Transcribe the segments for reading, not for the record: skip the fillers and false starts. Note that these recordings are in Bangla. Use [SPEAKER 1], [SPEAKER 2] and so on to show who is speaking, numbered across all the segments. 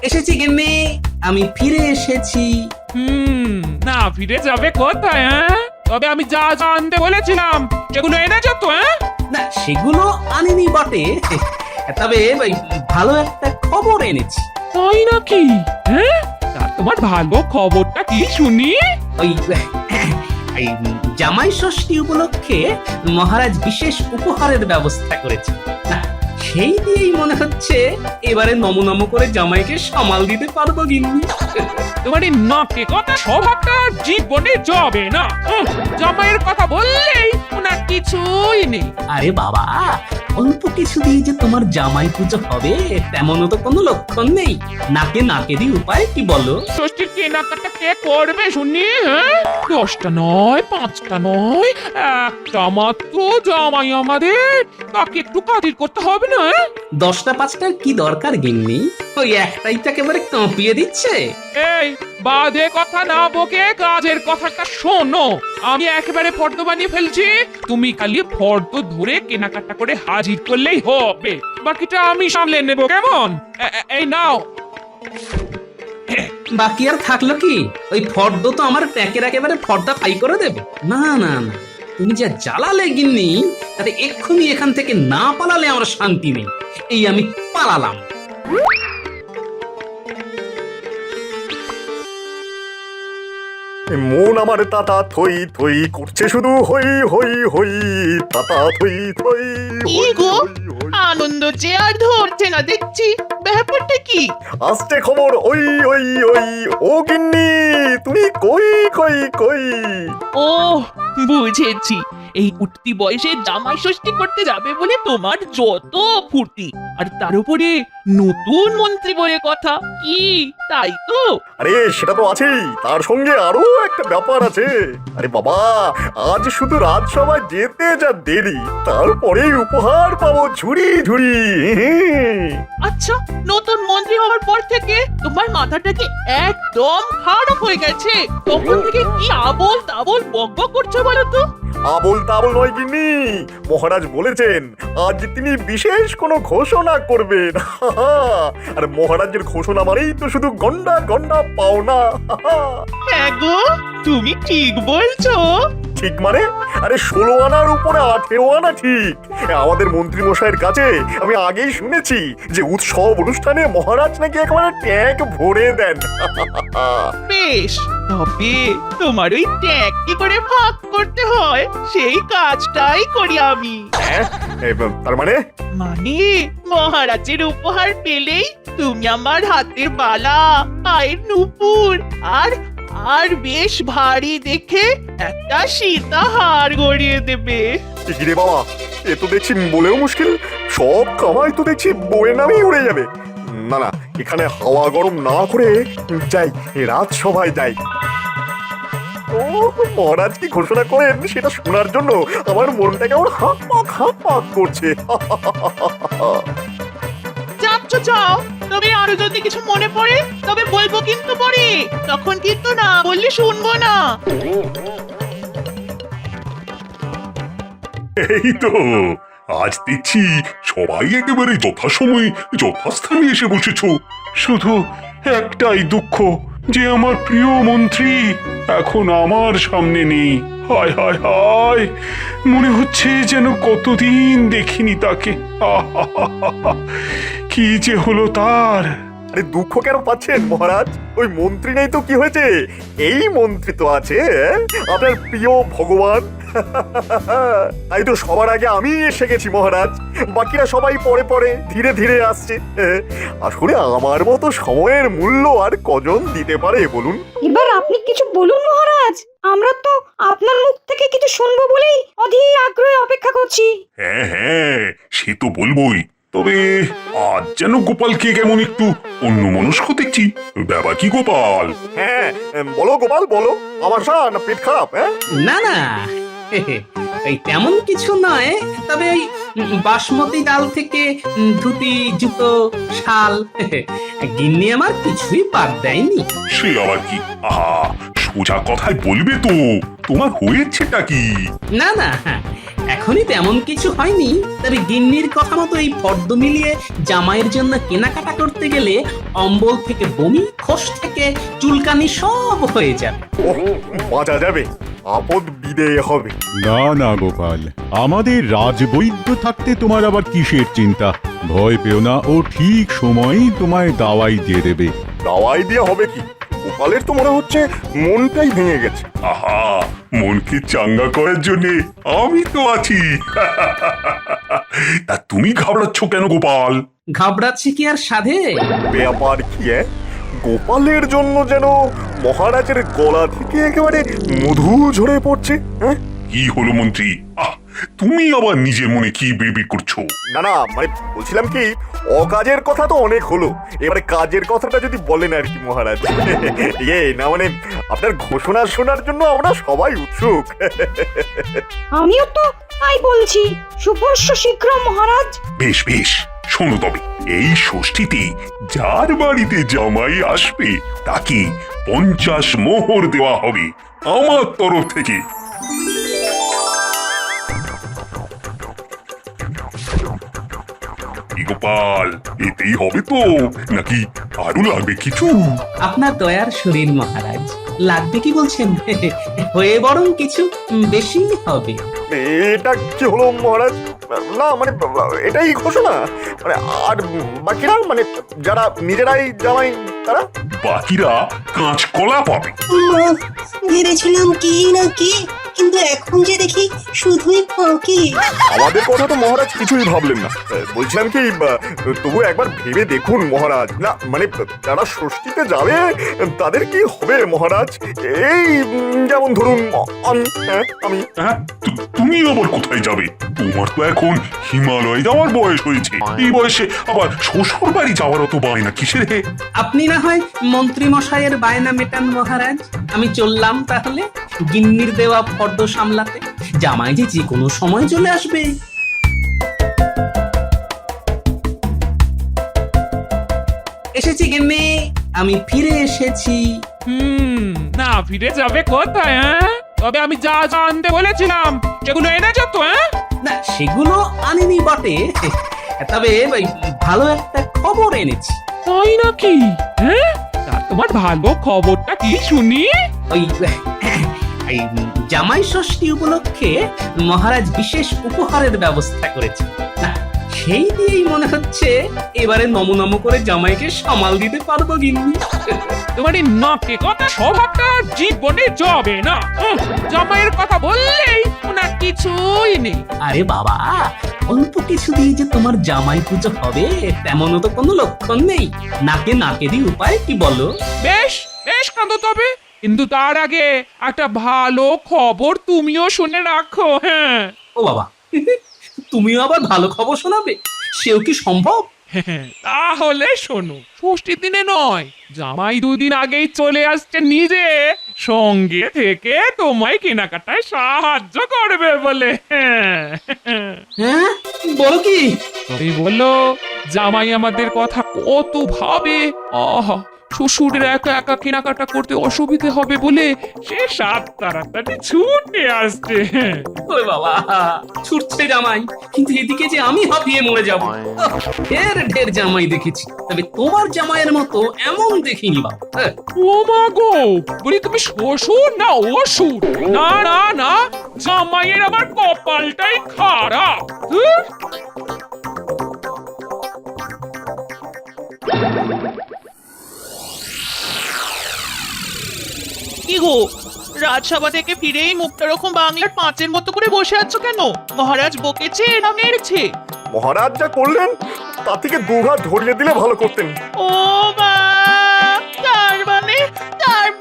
[SPEAKER 1] এসেছি গিন্নি, আমি ফিরে এসেছি।
[SPEAKER 2] না ফিরে যাবে কোথায়? হ্যাঁ, তবে আমি যা যা আনতে বলেছিলাম সেগুলো এনেছো তো? হ্যাঁ,
[SPEAKER 1] না সেগুলো আনিনি বটে, তবে ওই ভালো একটা খবর এনেছি।
[SPEAKER 2] তাই নাকি? হ্যাঁ, তা তোমার ভালো খবরটা কি শুনি?
[SPEAKER 1] ওই এই জামাই ষষ্ঠী উপলক্ষে মহারাজ বিশেষ উপহারের ব্যবস্থা করেছে। না, সেই দিয়েই মনে হচ্ছে এবারে নম করে জামাইকে সামাল দিতে পারবো গিন্নি।
[SPEAKER 2] তোমার এই নাকে কথা স্বভাবটা জীবনে যাবে না। জামাইয়ের কথা বললেই ওনার কিছুই নেই।
[SPEAKER 1] আরে বাবা, অল্প কিছু দিয়ে যে তোমার জামাই পুজো হবে তেমনও তো কোনো লক্ষণ নেই। নাকেরই উপায় কি বলো?
[SPEAKER 2] ষষ্ঠীর কেনাকাটা কে করবে শুনি? হ্যাঁ, 10টা নয়, 5টা নয়, একটা মাত্র জামাই আমাদের, তাকে একটু খাতির করতে হবে না?
[SPEAKER 1] 10টা 5টার কি দরকার গিন্নি? ওই একটাই তো একেবারে কাঁপিয়ে দিচ্ছে।
[SPEAKER 2] এই বাদে কথা না বকে কাজের কথাটা শোনো। আমি একেবারে ফর্দ বানিয়ে ফেলছি, তুমি খালি ফর্দ ধরে কেনাকাটা করে হাজির করলেই হবে, বাকিটা আমি সামলে নেব, কেমন? এই নাও।
[SPEAKER 1] বাকি আর থাকলো কি? ওই ফর্দ তো আমার ট্যাকের একেবারে ফর্দা ফাই করে দেবে। না না না, তুমি যা জ্বালালে গিন্নি, তাতে এক্ষুনি এখান থেকে না পালালে আমার শান্তি নেই। এই আমি পালালাম।
[SPEAKER 3] মন আমার তাতা থই থই করছে, শুধু হই হই হই, তাতা থই থই।
[SPEAKER 4] কি গো, আনন্দ যে আর ধরছে না দেখছি, ব্যাপারটা কি?
[SPEAKER 3] আসছে খবর ওই ওই ওই, ও গিন্নি তুমি কই কই কই?
[SPEAKER 4] ও বুঝেছি, এই উঠতি বয়সে জামাই ষষ্ঠী করতে যাবে বলে তোমার যত ফুর্তি, আর তার উপরে নতুন মন্ত্রী বলে কথা, কি তাই তো?
[SPEAKER 3] আরে সেটা তো আছেই, তার সঙ্গে আরো একটা ব্যাপার আছে। আরে বাবা, আজ শুধু রাজসভায় যেতে যা দেরি, তারপরেই উপহার পাবো ঝুড়ি ঝুড়ি।
[SPEAKER 4] আচ্ছা, নতুন মন্ত্রী হওয়ার পর থেকে তোমার মাথাটা কি একদম খারাপ হয়ে গেছে? তখন থেকে কি আবোল তাবোল বকবক করছো বলো তো?
[SPEAKER 3] আবোল তাবোল নয় গিন্নি, মহারাজ বলেছেন আজ তিনি বিশেষ কোনো ঘোষণা করবেন। আর মহারাজের ঘোষণা মানেই তো শুধু গন্ডা গন্ডা পাওনা।
[SPEAKER 4] হ্যাঁ গো, তুমি ঠিক বলছো।
[SPEAKER 3] ঠিক মানে? আরে 16 আনার উপরে 18 আনা ঠিক। আমাদের মন্ত্রী মশাইয়ের কাছে আমি আগেই শুনেছি যে উৎসব অনুষ্ঠানে মহারাজ নাকি একেবারে ট্যাঙ্ক ভরে দেন।
[SPEAKER 4] বেশ, তবে তোমার ওই ট্যাগ কি করে ভাগ করতে হয় সেই কাজটাই করি আমি।
[SPEAKER 3] হ্যাঁ, তার মানে?
[SPEAKER 4] মানে মহারাজের উপহার পেলেই তুমি আমার হাতের বালা, পায়ের নুপুর আর আর বেশ ভারী দেখে একটা সীতাহার গড়িয়ে দেবে।
[SPEAKER 3] কি রে বাবা, এ তো দেখছি বলেও মুশকিল, সব কামাই তো দেখছি বউয়ের নামেই উড়ে যাবে। না না, এখানে হাওয়া গরম না করে যাই, রাজসভায় যাই। ও মহারাজ কি ঘোষণা করেন সেটা শোনার জন্য আমার মনটা কেমন হাঁক পাক করছে।
[SPEAKER 4] যাচ্ছ যাও, তবে আরো যদি কিছু মনে পড়ে তবে বলবো কিন্তু পরে, তখন কিন্তু না বললে শুনবো না।
[SPEAKER 5] এই তো আজ দেখছি সবাই একেবারে যথাসময়ে যথাস্থানে এসে বসেছো। শুধু একটাই দুঃখ যে আমার প্রিয় মন্ত্রী এখন আমার সামনে নেই। হায় হায় হায়, মনে হচ্ছে যেন কতদিন দেখিনি তাকে। কি যে হলো তার।
[SPEAKER 3] আরে দুঃখ কেন পাচ্ছেন মহারাজ? ওই মন্ত্রী নেই তো কি হয়েছে, এই মন্ত্রী তো আছে আপনার প্রিয় ভগবান। তাই তো সবার আগে আমি এসে গেছি মহারাজ, বাকিরা সবাই পরে পরে ধীরে ধীরে আসছে। আসলে আমার মতো সময়ের মূল্য আর কজন দিতে পারে বলুন?
[SPEAKER 6] এবার আপনি কিছু বলুন মহারাজ, আমরা তো আপনার মুখ থেকে কিছু শুনবো বলেই অধীর আগ্রহে অপেক্ষা করছি।
[SPEAKER 5] হ্যাঁ হ্যাঁ, সে তো বলবোই, তবে আজ যেন গোপালকে কেমন একটু অন্যমনস্ক দেখছি। ব্যাপার কি গোপাল?
[SPEAKER 3] হ্যাঁ বলো গোপাল বলো, আমার না পেট খারাপ?
[SPEAKER 1] না না, এই তেমন কিছু নয়, তবে ওই বাসমতি ডাল থেকে ধুতি, জুতো, শাল, গিন্নি আমার কিছুই বাদ দেয়নি।
[SPEAKER 5] সে আবার কি? আহা, সোজা কথায় বলবে তো, তোমার হয়েছেটা কি?
[SPEAKER 1] না না, এখনই তেমন কিছু হয়নি, তবে গিন্নির কথা মতো এই ফর্দ মিলিয়ে জামাইয়ের জন্য কেনাকাটা করতে গেলে অম্বল থেকে বমি, খোস থেকে চুলকানি সব হয়ে যাবে।
[SPEAKER 3] ওহ, বাঁচা যাবে, আপদ বিদেয় হবে।
[SPEAKER 7] না না গোপাল, আমাদের রাজবৈদ্য থাকতে তোমার আবার কিসের চিন্তা? ভয় পেও না, ও ঠিক সময়ই তোমায় দাওয়াই দিয়ে দেবে।
[SPEAKER 3] দাওয়াই দিয়ে হবে কি? গোপালের তো মনে হচ্ছে মনটাই ভেঙে গেছে।
[SPEAKER 5] আহা, মনকে চাঙ্গা করার জন্য আমি তো আছি। তা তুমি ঘাবড়াচ্ছ কেন গোপাল?
[SPEAKER 1] ঘাবড়াচ্ছে কি আর সাধে?
[SPEAKER 3] ব্যাপার কি গোপালের জন্য যেন মহারাজের গলা থেকে একেবারে মধু ঝরে পড়ছে। হ্যাঁ,
[SPEAKER 5] কি হলো মন্ত্রী? তুমি আবার নিজের মনে কি বিড়বিড় করছো?
[SPEAKER 3] না না, মানে বলছিলাম কি, অকাজের কথা তো অনেক হলো, এবারে কাজের কথাটা যদি বলেন আর কি মহারাজ। না মানে আপনার ঘোষণা শোনার জন্য আমরা সবাই উৎসুক।
[SPEAKER 6] আমিও তো তাই বলছি, শুভস্য শীঘ্র মহারাজ।
[SPEAKER 5] বেশ বেশ, শোনো তবে, এই ষষ্ঠীতে যার বাড়িতে জামাই আসবে তাকে 50 মোহর দেওয়া হবে আমার তরফ থেকে। কি গোপাল, এতেই হবে তো নাকি আরো লাগবে কিছু?
[SPEAKER 1] আপনার দয়ার শরীর মহারাজ, লাগবে কি বলছেন? হয়ে বরং কিছু বেশি হবে।
[SPEAKER 3] এটা কি হলো মহারাজ? না মানে এটাই ঘোষণা, মানে আর বাকিরা, মানে যারা নিজেরাই জামাই তারা?
[SPEAKER 5] বাকিরা কাঁচকলা পাবে।
[SPEAKER 8] ভেবেছিলাম কি না কি, কিন্তু এখন যে দেখি শুধুই ফাঁকি।
[SPEAKER 3] আমাদের কথা তো মহারাজ কিছুই ভাবলেন না। বলছিলাম কি, তবু একবার ভেবে দেখুন মহারাজ। না মানে যারা ষষ্ঠীতে যাবে তাদের কি হবে মহারাজ? এই যেমন ধরুন আমি।
[SPEAKER 5] হ্যাঁ, তুমি আবার কোথায় যাবে? তোমার তো এখন হিমালয় যাওয়ার বয়স হয়েছে। এই বয়সে আবার শ্বশুর বাড়ি যাওয়ার অত বায়না কিসের হে?
[SPEAKER 1] আপনি না হয় মন্ত্রী মশাইয়ের বায়না মেটান মহারাজ, আমি চললাম তাহলে গিন্নির দেওয়া ফর্দ সামলাতে। জামাই যে কোনো সময় চলে আসবে। এসেছি গিন্নি, আমি ফিরে এসেছি।
[SPEAKER 2] না ফিরে যাবে কোথায়? তবে আমি যা যা আনতে বলেছিলাম সেগুলো এনেছো তো?
[SPEAKER 1] না সেগুলো আনিনি বটে, তবে ওই ভালো একটা খবর এনেছি।
[SPEAKER 2] তাই নাকি? তা তোমার ভালো খবরটা কি শুনি?
[SPEAKER 1] ওই এই জামাই ষষ্ঠী উপলক্ষে মহারাজ বিশেষ উপহারের ব্যবস্থা করেছে। না, সেই দিয়েই মনে হচ্ছে এবারে নম করে জামাইকে সামাল দিতে পারবো গিন্নি।
[SPEAKER 2] তোমার এই নাকে কথা স্বভাবটা জীবনে যাবে না। জামাইয়ের কথা বললেই ওনার কিছুই নেই।
[SPEAKER 1] আরে বাবা, অল্প কিছু দিয়ে যে তোমার জামাই পুজো হবে তেমনও তো কোনো লক্ষণ নেই। নাকেরই উপায় কি বলো?
[SPEAKER 2] বেশ বেশ কাঁদো তবে, কিন্তু তার আগে একটা ভালো খবর তুমিও শুনে রাখো।
[SPEAKER 1] ও বাবা, তুমিও আবার ভালো খবর শোনাবে? সেও কি সম্ভব?
[SPEAKER 2] তাহলে শোনো, ষষ্ঠীর দিনে নয়, জামাই 2 দিন আগেই চলে আসছে নিজে, সঙ্গে থেকে তোমায় কেনাকাটায় সাহায্য করবে বলে।
[SPEAKER 1] হ্যাঁ, বলো কি?
[SPEAKER 2] তবে বললো জামাই আমাদের কথা কত ভাবে। শ্বশুরের একা একা কেনাকাটা করতে অসুবিধে হবে বলে সে 7 তাড়াতাড়ি ছুটে আসছে।
[SPEAKER 1] ওরে বাবা, ছুটছে জামাই, কিন্তু এদিকে যে আমি হাঁপিয়ে মরে যাবো। ঢের জামাই দেখেছি, তবে তোমার জামাইয়ের মতো এমন দেখিনি বাবা।
[SPEAKER 2] ও মা গো, বলি তুমি শ্বশুর না অসুর? না না না, জামাইয়ের আবার কপালটাই খারাপ।
[SPEAKER 4] কি গো, রাজসভা থেকে ফিরেই মুখটা রকম বাংলার 5-এর মতো করে বসে আছো কেন? মহারাজ বকেছে না মেরেছে?
[SPEAKER 3] মহারাজ যা করলেন তা থেকে দুঘা ধরিয়ে দিলে ভালো করতেন।
[SPEAKER 4] ও মা, তার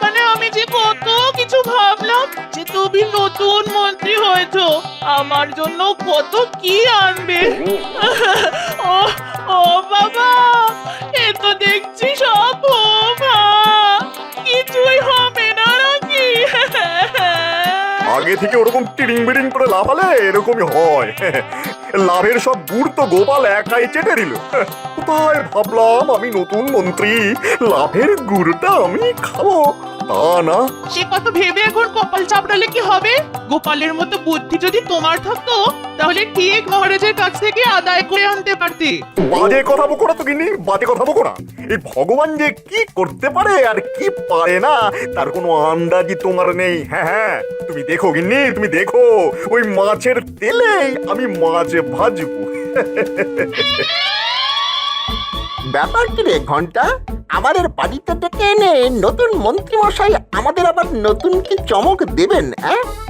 [SPEAKER 4] মানে আমি যে কত কিছু ভাবলাম যে তুমি নতুন মন্ত্রী হয়েছো, আমার জন্য কত কি আনবে। ও ও বাবা, এ তো দেখছি সব কিছুই হবে না নাকি?
[SPEAKER 3] আগে থেকে ওরকম টিরিং বিরিং করে লাফালে এরকমই হয়। লাভের সব গুড় তো গোপাল একাই চেটে দিল। কোথায় ভাবলাম আমি নতুন মন্ত্রী, লাভের গুড়টা আমি খাবো। তা না।
[SPEAKER 4] সে কথা ভেবে এখন কপাল চাপড়ালে কি হবে? গোপালের মতো বুদ্ধি যদি তোমার থাকতো তাহলে ঠিক মহারাজের কাছ থেকে আদায় করে আনতে পারতে।
[SPEAKER 3] বাজে কথা বকো না তো গিন্নি, বাজে কথা বকো না। এই ভগবান যে কি করতে পারে আর কি পারে না তার কোনো আন্দাজই তোমার নেই। হ্যাঁ হ্যাঁ, তুমি দেখো গিন্নি, তুমি দেখো, ওই মাছের তেলেই আমি মাছ ভাজবো।
[SPEAKER 9] ব্যাপার কি রে ঘন্টা, আমাদের বাড়িতে ডেকে এনে নতুন মন্ত্রী মশাই আমাদের আবার নতুন কি চমক দেবেন?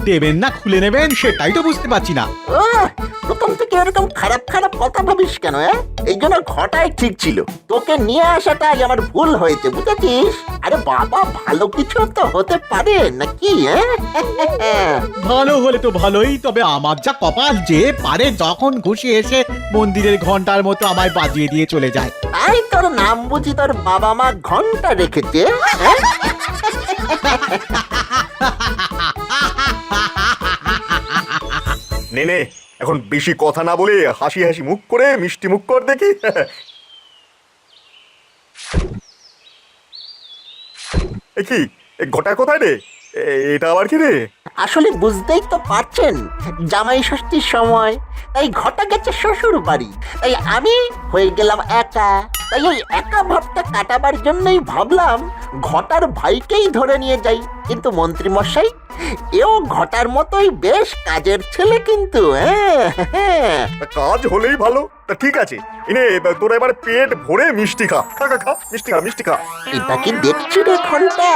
[SPEAKER 10] দেবেন না খুলে নেবেন সেটাই তো বুঝতে পারছি না।
[SPEAKER 9] প্রথম থেকে এরকম খারাপ খারাপ কথা ভাবিস কেন? এই জন্য ঘটাই ঠিক ছিল, তোকে নিয়ে আসাটাই আমার ভুল হয়েছে, বুঝেছিস? আরে বাবা, ভালো কিছু তো হতে পারে নাকি?
[SPEAKER 10] ভালো হলে তো ভালোই, তবে আমার যা কপাল যে পারে যখন খুশি এসে মন্দিরের ঘন্টার মতো আমায় বাজিয়ে দিয়ে চলে যায়।
[SPEAKER 9] তাই তোর নাম বুঝি তোর বাবা মা ঘন্টা রেখেছে?
[SPEAKER 3] নে নে, এখন বেশি কথা না বলে হাসি হাসি মুখ করে মিষ্টি মুখ কর দেখি। এ কি, এ ঘটা কোথায় রে? এটা আবার কি রে?
[SPEAKER 9] আসলে বুঝতেই তো পারছেন, জামাই ষষ্ঠীর সময়, তাই ঘটা গেছে শ্বশুর বাড়ি, তাই আমি হয়ে গেলাম একা। তাই ওই একা ভাবটা কাটাবার জন্যই ভাবলাম ঘটার ভাইকেই ধরে নিয়ে যাই। কিন্তু মন্ত্রী মশাই, এও ঘটার মতোই বেশ কাজের ছেলে কিন্তু।
[SPEAKER 3] তা কাজ হলেই ভালো। তা ঠিক আছে, এনে তোরা এবার পেট ভরে মিষ্টি খা, খা খা খা, মিষ্টি খা, মিষ্টি খা।
[SPEAKER 9] এটা কি দেখছি রে ঘন্টা,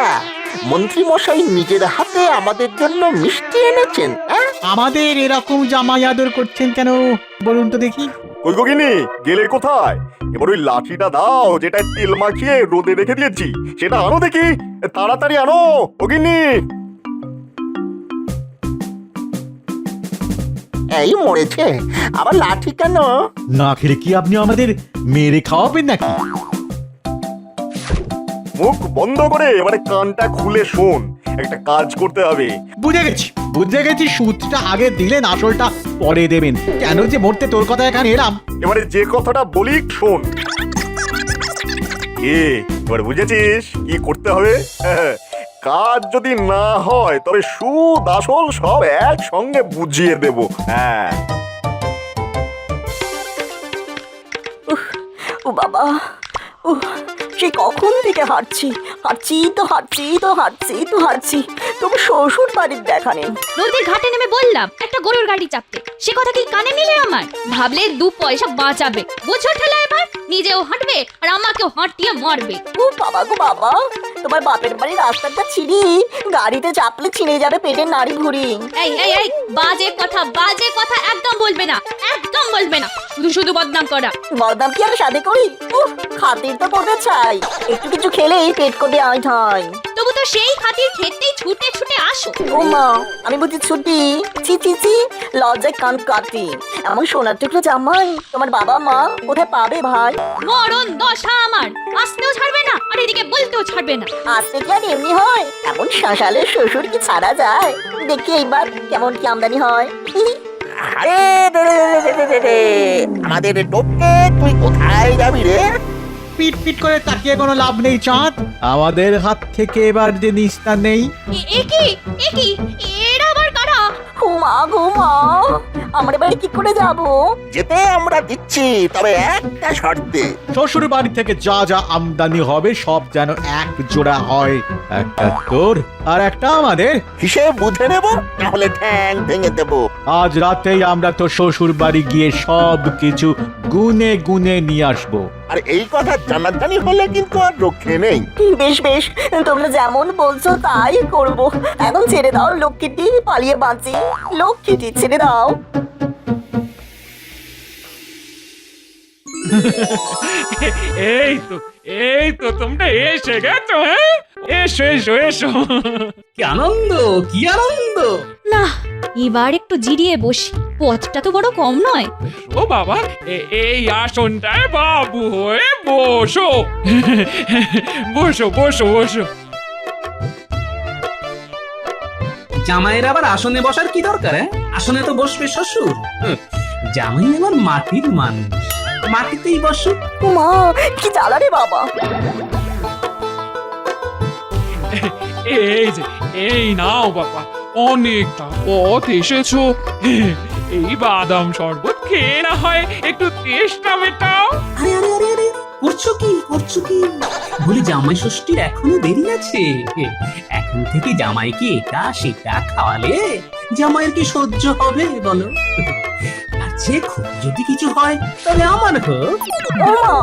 [SPEAKER 9] মন্ত্রী মশাই নিজের হাতে আমাদের জন্য মিষ্টি এনেছেন?
[SPEAKER 10] আমাদের এরকম জামাই আদর করছেন কেন বলুন তো দেখি?
[SPEAKER 3] কই গো গিন্নি, গেলে কোথায়? এবার ওই লাঠিটা দাও যেটা তেল মাখিয়ে রোদে রেখে দিয়েছি, সেটা আনো দেখি, তাড়াতাড়ি আনো ও গিন্নি।
[SPEAKER 9] এই মরেছে, আবার লাঠি কেন?
[SPEAKER 10] না খেলে কি আপনি আমাদের মেরে খাওয়াবেন নাকি?
[SPEAKER 3] মুখ বন্ধ করে এবারে কানটা খুলে শোন, একটা কাজ করতে হবে।
[SPEAKER 10] বুঝে গেছি সুদটা আগে দিলেন, আসলটা পরে দেবেন। কেন যে মরতে তোর কথা এখানে এলাম।
[SPEAKER 3] এবারে যে কথাটা বলি শোন। এবার বুঝেছিস কি করতে হবে? কাজ যদি না হয় তবে সুদ আসল সব একসঙ্গে বুঝিয়ে দেব। হ্যাঁ,
[SPEAKER 11] ও বাবা, ও সে কখন থেকে হাঁটছি তবু শ্বশুর বাড়ির দেখা নেই।
[SPEAKER 6] নদীর ঘাটে নেমে বললাম একটা গরুর গাড়ি চাপতে, সে কথা কি কানে নিলে আমার? ভাবলে 2 পয়সা বাঁচাবে, বুঝো ঠেলা এবার নিজেও হাঁটবে আর আমাকেও হাঁটিয়ে মারবে।
[SPEAKER 11] ও বাবা গো বাবা, তোমার বাপের বাড়ির রাস্তাটা ছিঁড়ি, গাড়িতে চাপলে ছিঁড়ে যাবে পেটের নাড়ি ভুঁড়ি।
[SPEAKER 6] এই এই এই বাজে কথা একদম বলবে না, একদম বলবে না, শুধু বদনাম করা।
[SPEAKER 11] বদনাম কি আমি সাথে করি? খাতির তো করতে চাই, একটু কিছু খেলেই পেট করে আয় ঠাই।
[SPEAKER 6] তবু তো সেই খাতির খেতেই ছুটে ছুটে আসো।
[SPEAKER 11] ও মা, আমি বুঝি ছুটি? ছি, লজ্জায় কান কাটি। এমন সোনার টুকরো জামাই তোমার বাবা মা কোথায় পাবে ভাই?
[SPEAKER 6] মরণ দশা আমার, আসতেও ছাড়বে না আর এদিকে বলতেও ছাড়বে না।
[SPEAKER 11] আসতে কি আর এমনি হয়? এমন শাসালে শ্বশুর কি ছাড়া যায়? দেখি এইবার কেমন কি আমদানি হয়।
[SPEAKER 9] আরে আমাদের টোপকে তুই কোথায় যাবি রে?
[SPEAKER 10] পিট করে তাকিয়ে কোনো লাভ নেই চাঁদ, আমাদের হাত থেকে এবার যে নিস্তার নেই।
[SPEAKER 6] এ কি এরা আবার কারা?
[SPEAKER 11] ও মা গো মা, আমরা বাড়ি কি করে যাব?
[SPEAKER 9] যেতে আমরা দিচ্ছি, তবে একটা শর্তে।
[SPEAKER 10] শ্বশুর বাড়ি থেকে যা যা আমদানি হবে সব যেন এক জোড়া হয়, একটা তোর আর একটা আমাদের।
[SPEAKER 9] হিসেব বুঝে নেব, তাহলে ঠ্যাং ভেঙে দেব।
[SPEAKER 10] আজ রাতেই আমরা তো শ্বশুর বাড়ি গিয়ে সব কিছু গুনে গুনে নিয়ে আসবো।
[SPEAKER 9] আর এই কথা জানাজানি হলে কিন্তু আর রক্ষে নেই।
[SPEAKER 11] বেশ, তোমরা যেমন বলছো তাই করব। এখন ছেড়ে দাও লক্ষ্মীটি, পালিয়ে বাঁচি। লক্ষ্মীটি ছেড়ে দাও।
[SPEAKER 2] এই তো তোমরা এসে গেছো। এসো।
[SPEAKER 1] কি আনন্দ, কি আনন্দ!
[SPEAKER 6] না, এবার একটু জিরিয়ে বসি, পথটা তো বড় কম নয়।
[SPEAKER 2] ও বাবা, এই আসনটায় বাবু হয়ে বসো। বসো।
[SPEAKER 1] জামাইয়ের আবার আসনে বসার কি দরকার? আসনে তো বসবে শ্বশুর। জামাই আবার মাটির মানুষ, মাটিতেই বসুক।
[SPEAKER 11] ও মা, কি জ্বালা রে বাবা।
[SPEAKER 2] এই যে এই নাও বাবা, অনেকটা পথ এসেছো, এই বাদাম শরবত খেয়ে না হয় একটু তেষ্টা মেটাও।
[SPEAKER 1] আরে আরে আরে আরে করছো কি বলি জামাই ষষ্ঠীর এখনো দেরি আছে। এখন থেকে জামাইকে এটা সেটা খাওয়ালে জামাইয়ের কি সহ্য হবে বলো? আর যে খুব যদি কিছু হয় তবে আমার হোক।
[SPEAKER 11] ও মা,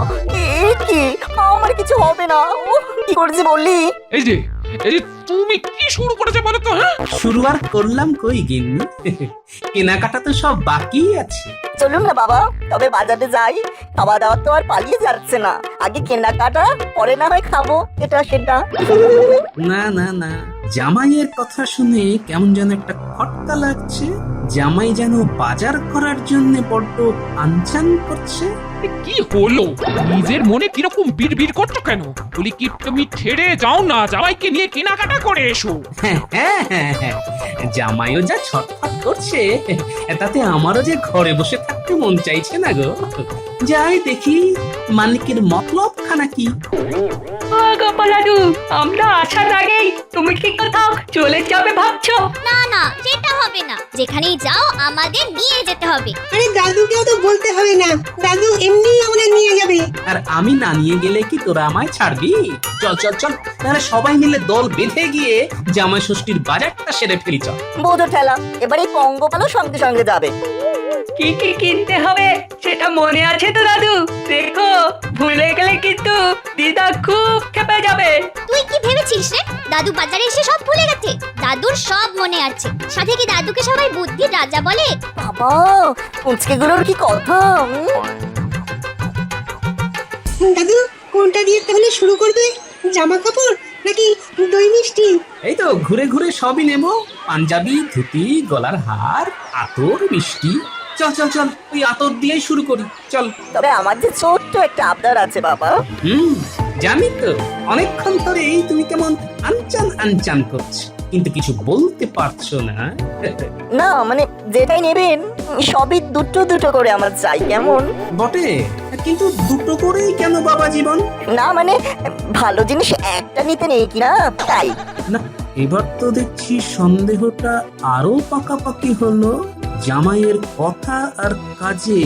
[SPEAKER 11] এ কি? আমার কিছু হবে না। উফ, কি করেছি বললি?
[SPEAKER 2] এই যে তুমি কি শুরু করেছো বলো তো? হ্যাঁ,
[SPEAKER 1] শুরু আর করলাম কই গিন্নি, কেনাকাটা তো সব বাকি আছে।
[SPEAKER 11] চলুন না বাবা, তবে বাজারে যাই। খাওয়া দাওয়া তো আর পালিয়ে যাচ্ছে না। আগে কেনাকাটা, পরে না হয় খাবো এটা সেটা।
[SPEAKER 1] না না না, জামাইয়ের কথা শুনে কেমন যেন একটা খটকা লাগছে। জামাই যেন বাজার করার জন্য বড্ড আনচান করছে।
[SPEAKER 2] কি হলো? নিজের মনে কিরকম বিড়বিড় করছো কেন? বলি কি তুমি ছেড়ে যাও না, জামাইকে নিয়ে কেনাকাটা করে এসো।
[SPEAKER 1] হ্যাঁ, জামাইও যা ছটফট করছে তাতে আমারও যে ঘরে বসে থাকতে মন চাইছে না গো। যাই দেখি মালিকের মতলব খানা কি।
[SPEAKER 6] গোপালাদু, আমরা আসার আগেই তুমি কি কোথাও চলে যাবে ভাবছো?
[SPEAKER 12] না না, সেটা হবে না। যেখানেই যাও আমাদের নিয়ে যেতে হবে।
[SPEAKER 8] আরে দাদুকেও তো বলতে হবে না, দাদু এমনি আমাদের নিয়ে যাবে।
[SPEAKER 1] আর আমি না নিয়ে গেলে কি তোরা আমায় ছাড়বি? চল চল চল, তাহলে সবাই মিলে দল বেঁধে গিয়ে জামাই ষষ্ঠীর বাজারটা সেরে ফেলি চল।
[SPEAKER 11] বোঝো ঠেলা, এবারে পঙ্গপালও সঙ্গে সঙ্গে যাবে।
[SPEAKER 6] কি কি কিনতে হবে সেটা মনে আছে তো দাদু? দেখো, ভুলে গেলে কিন্তু দিদা খুব খেপে যাবে।
[SPEAKER 12] তুই কি ভেবেছিস রে? দাদু বাজারে এসে সব ভুলে গেছে? দাদুর সব মনে আছে। সাথে কি দাদুকে সবাই বুদ্ধির রাজা বলে?
[SPEAKER 11] বাবা, পুচকেগুলোর কি কথা!
[SPEAKER 8] দাদু কোনটা দিয়ে তাহলে শুরু করবে? জামা কাপড় নাকি দই মিষ্টি?
[SPEAKER 1] এই তো ঘুরে ঘুরে সবই নেব, পাঞ্জাবি, ধুতি, গলার হার, আতর, মিষ্টি। চল চল চল, ওই আতর দিয়েই শুরু করি চল।
[SPEAKER 11] তবে আমার যে ছোট্ট একটা আবদার আছে বাবা।
[SPEAKER 1] জানি তো, অনেকক্ষণ ধরে এই তুমি কেমন আনচান আনচান করছো, কিন্তু কিছু বলতে পারছো না।
[SPEAKER 11] না মানে যেটাই নেবেন সবই দুটো দুটো করে আমার চাই, কেমন?
[SPEAKER 1] বটে, কিন্তু দুটো করেই কেন বাবা জীবন?
[SPEAKER 11] না মানে ভালো জিনিস একটা নিতে নেই কি না, তাই।
[SPEAKER 1] না, এবার তো দেখছি সন্দেহটা আরো পাকাপাকি হলো। জামাইয়ের কথা আর কাজে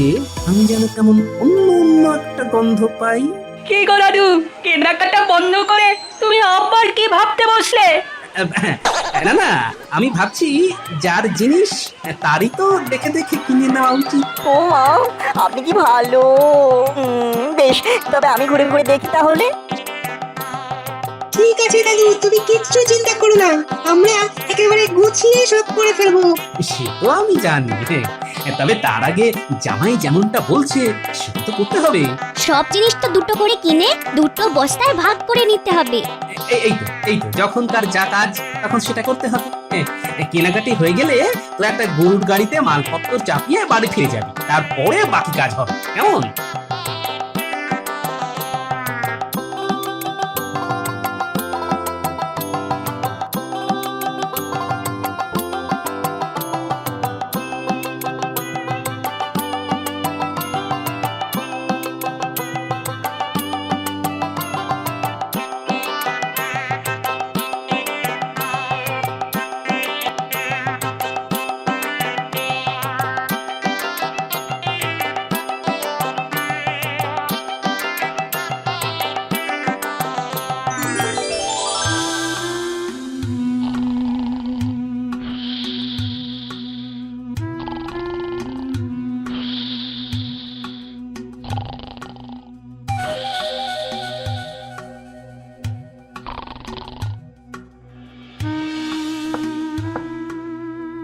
[SPEAKER 1] আমি যেন কেমন অন্য অন্য একটা গন্ধ পাই।
[SPEAKER 6] কি গো দাদু, কেনাকাটা বন্ধ করে তুমি আবার কি ভাবতে বসলে?
[SPEAKER 1] না না, আমি ভাবছি যার জিনিস তারই তো দেখে দেখে কিনে নেওয়া উচিত।
[SPEAKER 11] ও মা, আপনি কি ভালো! বেশ, তবে আমি ঘুরে ঘুরে দেখি তাহলে।
[SPEAKER 8] ঠিক আছে দাদু, তুমি কিচ্ছু চিন্তা করো না, আমরা একেবারে গুছিয়ে সব করে ফেলবো।
[SPEAKER 1] সে তো আমি জানি, তবে তার আগে জামাই যেমনটা বলছে সেটা তো করতে হবে।
[SPEAKER 12] সব জিনিস তো দুটো করে কিনে দুটো বস্তায় ভাগ করে নিতে হবে।
[SPEAKER 1] এই তো যখনকার যা কাজ তখন সেটা করতে হবে। কেনাকাটি হয়ে গেলে তো একটা গরুর গাড়িতে মালপত্র চাপিয়ে বাড়ি ফিরে যাবি, তারপরে বাকি কাজ হবে, কেমন?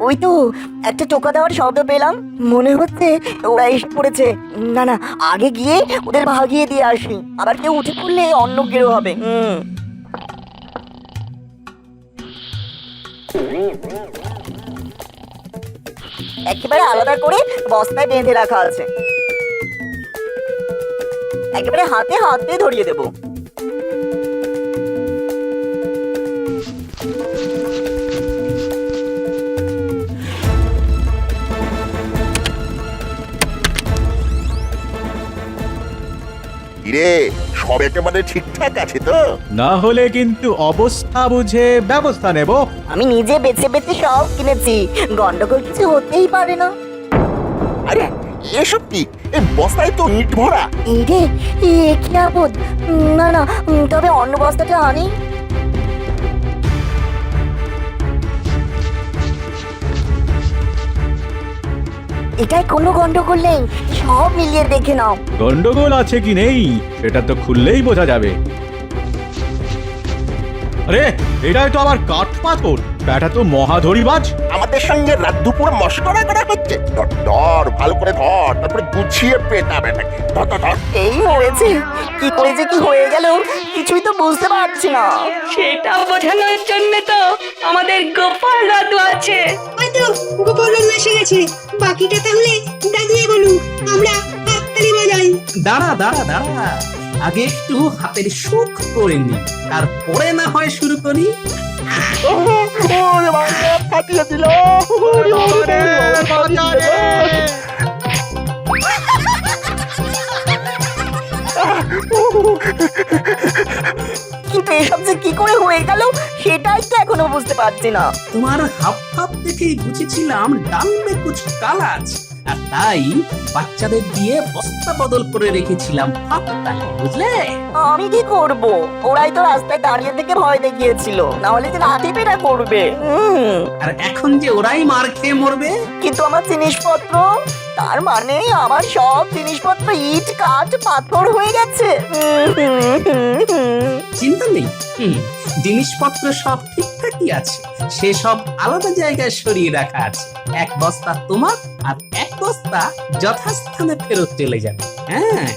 [SPEAKER 11] ওই তো একটা টোকা দেওয়ার শব্দ পেলাম, মনে হচ্ছে ওরা এসে পড়েছে। না না, আগে গিয়ে ওদের ভাগিয়ে দিয়ে আসি, আবার কেউ উঠে পড়লে অন্য কেউ হবে। একেবারে আলাদা করে বস্তায় বেঁধে রাখা আছে, একেবারে হাতে হাতে ধরিয়ে দেবো।
[SPEAKER 3] কিরে সব একেবারে ঠিকঠাক আছে তো?
[SPEAKER 10] না হলে কিন্তু অবস্থা বুঝে ব্যবস্থা নেব।
[SPEAKER 11] আমি নিজে বেছে বেছে সব কিনেছি, গন্ডগোল কিছু হতেই পারে না।
[SPEAKER 3] আরে এসব কি? এই বস্তায় তো ইট ভরা।
[SPEAKER 11] এই রে, এ কি আপদ! না না, তবে অন্য বস্তাটা আনি। এটাই কোনো গন্ডগোল নেই, সব মিলিয়ে দেখে নাও।
[SPEAKER 10] গন্ডগোল আছে কি নেই সেটা তো খুললেই বোঝা যাবে। আরে এটাই তো আবার কাঠ পাথর, ব্যাটা তো মহাধরিবাজ।
[SPEAKER 3] আমাদের সঙ্গে রাত দুপুর মস্করা করা হচ্ছে। ধর ধর, ভালো করে ধর, তারপরে গুছিয়ে পেটাবে নাকি। ধর ধর ধর।
[SPEAKER 11] এই মরেছে, কি করে যে কি হয়ে গেল কিছুই তো বুঝতে পারছি না।
[SPEAKER 13] সেটা বোঝানোর জন্য তো আমাদের গোপাল দাদু আছে।
[SPEAKER 8] হয়তো গোপাল এসে গেছে, বাকিটা তাহলে দাদুই বলুক, আমরা হাততালি বাজাই।
[SPEAKER 1] দাঁড়া দাঁড়া দাঁড়া, আগে একটু হাতের সুখ করে নি, তারপরে না হয় শুরু করি।
[SPEAKER 3] ওরে বাবা, ফাটিয়ে দিল।
[SPEAKER 11] কিন্তু এসব যে কি করে হয়ে গেল সেটাই তো এখনো বুঝতে পারছি না।
[SPEAKER 1] তোমার হাব ভাব দেখেই বুঝেছিলাম ডাল মে কুছ কালা আছে, আর তাই বাচ্চাদের দিয়ে বস্তা বদল করে রেখেছিলাম হাততালি, বুঝলে?
[SPEAKER 11] আমি কি করব? ওরাই তো রাস্তায় দাঁড়িয়ে থেকে ভয় দেখিয়েছিল, না হলে যে লাঠি পেটা করবে।
[SPEAKER 1] আর এখন যে ওরাই মার খেয়ে মরবে।
[SPEAKER 11] কিন্তু আমার জিনিসপত্র, তার মানে আমার সব জিনিসপত্র ইট কাঠ পাথর হয়ে গেছে।
[SPEAKER 1] চিন্তা নেই, জিনিসপত্র সব ঠিকঠাকই আছে, সে সব আলাদা জায়গায় সরিয়ে রাখা আছে। এক বস্তা তোমার আর এক বস্তা যথাস্থানে ফেরত চলে যাবে। হ্যাঁ,